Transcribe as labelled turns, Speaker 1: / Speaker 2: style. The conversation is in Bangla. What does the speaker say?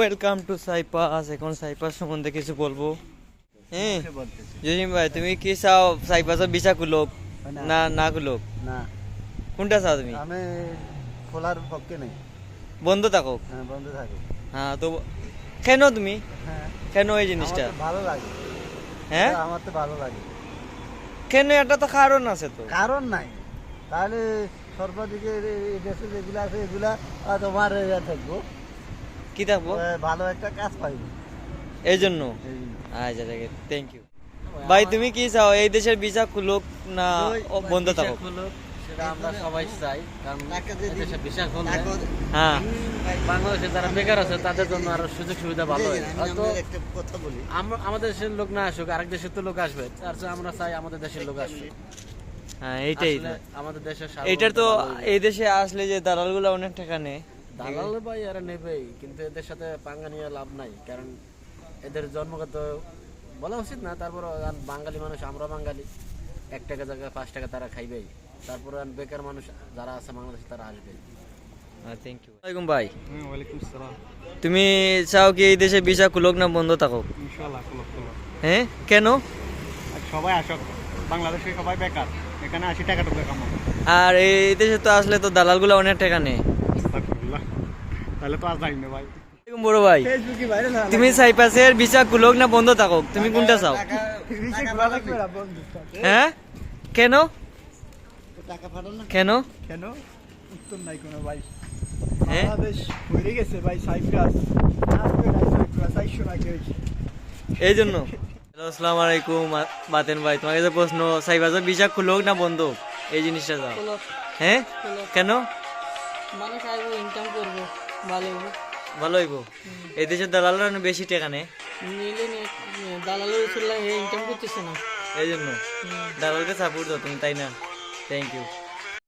Speaker 1: Welcome to সাইপাস। এখন সাইপাস সম্বন্ধে কিছু বলবো। হ্যাঁ জসিম ভাই, তুমি কি চাও সাইপাসের ভিসা খুলুক না না খুলুক?
Speaker 2: না,
Speaker 1: কোনটা চাও তুমি?
Speaker 2: আমি খোলার পক্ষে নেই।
Speaker 1: বন্ধ থাকুক?
Speaker 2: হ্যাঁ, বন্ধ থাকে।
Speaker 1: হ্যাঁ, তো কেন তুমি
Speaker 2: হ্যাঁ,
Speaker 1: কেন এই জিনিসটা?
Speaker 2: আমার তো ভালো লাগে।
Speaker 1: হ্যাঁ,
Speaker 2: আমার তো ভালো লাগে।
Speaker 1: কেন? এটা তো কারণ আছে তো।
Speaker 2: কারণ নাই, তাহলে সর্বাধিক দেশে যেগুলো আছে এগুলা তোমার থাকবো,
Speaker 1: কি থাকবো?
Speaker 2: ভালো একটা কাজ পাইবো
Speaker 1: এই জন্য।
Speaker 2: এই জন্য।
Speaker 1: আচ্ছা, থ্যাংক ইউ ভাই। তুমি কি চাও এই দেশের ভিসা খুলুক না বন্ধ থাকুক?
Speaker 3: সেটা আমরা সবাই চাই, কারণ দেশে ভিসা খুললে
Speaker 1: হ্যাঁ,
Speaker 3: বাংলাদেশে যারা বেকার আছে তাদের জন্য আরো সুযোগ সুবিধা ভালো হয়।
Speaker 2: আমি
Speaker 3: হয়তো
Speaker 2: একটা কথা বলি,
Speaker 3: আমাদের দেশের লোক না আসুক, আরেক দেশের তো লোক আসবে, তার চেয়ে আমরা চাই আমাদের দেশের লোক আসবে।
Speaker 1: হ্যাঁ, এইটাই
Speaker 3: আসলে আমাদের দেশের
Speaker 1: এইটার তো এই দেশে আসলে যে দালালগুলো অনেক টাকা নেয়।
Speaker 3: দালাল ভাই এরা নেবেই, কিন্তু এদের সাথে পাঙ্গা নিয়ে লাভ নাই, কারণ এদের জন্মগত বলা উচিত না। তারপর বাঙালি মানুষ, আমরা বাঙালি, 1 টাকা জায়গায় 5 টাকা তারা খাইবেই। তারপর বেকার মানুষ যারা আছে বাংলাদেশে তারা আসবে।
Speaker 1: Thank you. ওয়ালাইকুম ভাই,
Speaker 4: ওয়ালাইকুম আসসালাম।
Speaker 1: তুমি চাও কি এই দেশে ভিসা খুলুক না বন্ধ থাকুক?
Speaker 4: ইনশাআল্লাহ খুলক।
Speaker 1: হ্যাঁ, কেন?
Speaker 4: সবাই আসক, বাংলাদেশে সবাই বেকার, এখানে 80 টাকা ঢুকে কামাবো।
Speaker 1: আর এই দেশে তো আসলে তো দালালগুলো অনেক টাকা নেয়।
Speaker 4: আস্তাগফিরুল্লাহ, তাহলে তো আর যাই না ভাই।
Speaker 1: ওয়ালাইকুম বড় ভাই,
Speaker 2: ফেসবুকে ভাইরাল হয়।
Speaker 1: তুমি সাইপাসের ভিসা খুলুক না বন্ধ থাকুক, তুমি কোনটা চাও? হ্যাঁ, কেন?
Speaker 2: টাকা পাঠান না
Speaker 1: কেন?
Speaker 4: কেন? উত্তর নাই কোনো ভাই।
Speaker 1: হ্যাঁ,
Speaker 4: বাংলাদেশ হয়ে গেছে ভাই, সাইপ্রাস 400 টাকা হয়েছে।
Speaker 1: এই জন্য। হ্যালো, আসসালামু আলাইকুম বাতেন ভাই, তোমাকে যে প্রশ্ন, সাইপাসের ভিসা খুলুক না বন্ধ, এই জিনিসটা চাও? হ্যাঁ, কেন?
Speaker 5: মানুষ আসবো, ইনকাম করবো, ভালো হবো।
Speaker 1: ভালো হইব। এই দেশের দালালরা অনেক বেশি টাকা নেয়,
Speaker 5: নিলে দালালের চলে ইনকাম করতেছে না।
Speaker 1: এই জন্য দালালকে সাপোর্ট দাও তুমি, তাই না? Thank you.